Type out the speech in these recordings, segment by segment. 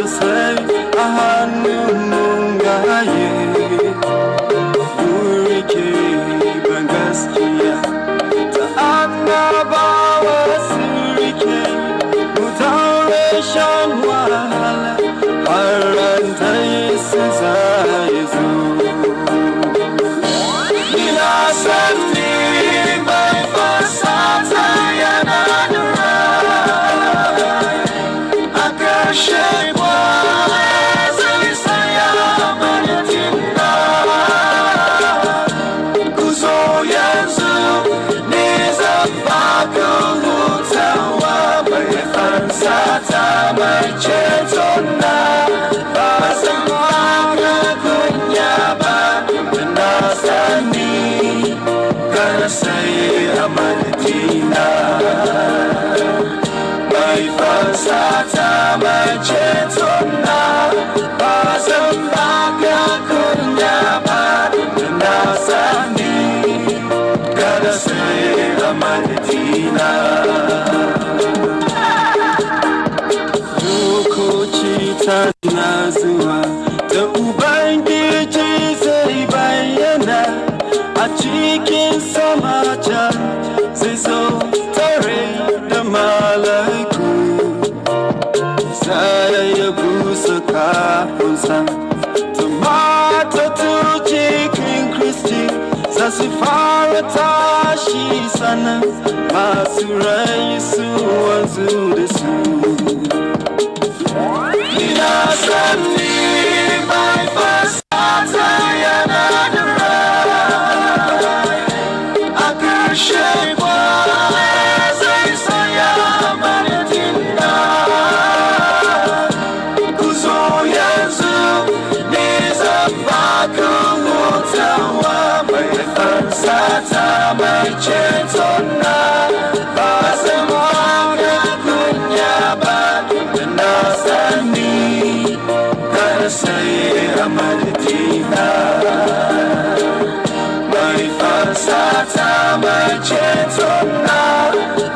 say ahanu mungaye Urike bangaskia Ta anabawa surike Mutareshan wahala Haranta yesiza yezu Nila safti my fasata yanadura Akashe Sata mai cetona Basamaga kunyaba Nasani Kana say amadina Mai fasata mai cetona Basamaga kunyaba Nasani Kana say amadina Nazuwa da Ubangiji zai bayyana a cikin samaja zai zo tare da mala'iku sai ya busa kafunsa tumatattu cikin Kristi za su fara tashi sannan masu rai su wanzu da su Suddenly, my first yanadura Akashe Isaya Manatinda Kuzo Yezu Nizabaku Mutawa My Fansata My Chetona Basamaga Kunyaba Nasani Say amadina Mai fasata mai cetona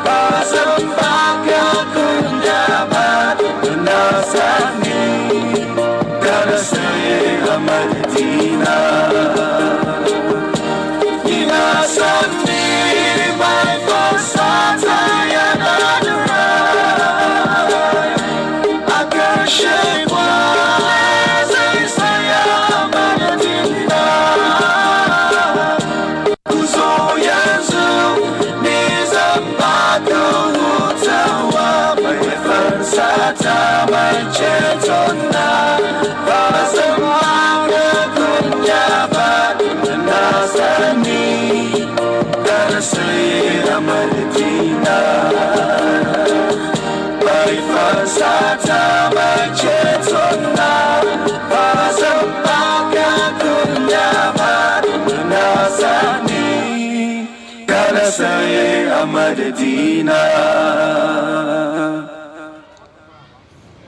Basambaka kunyaba Nasani Gotta say amadina Inasani mai fasata yanadura Akashe Sata mai cetona Basamaga kunyaba Nasani Gotta say amadina Mai fasata mai cetona Basamaga kunyaba Nasani Gotta say amadina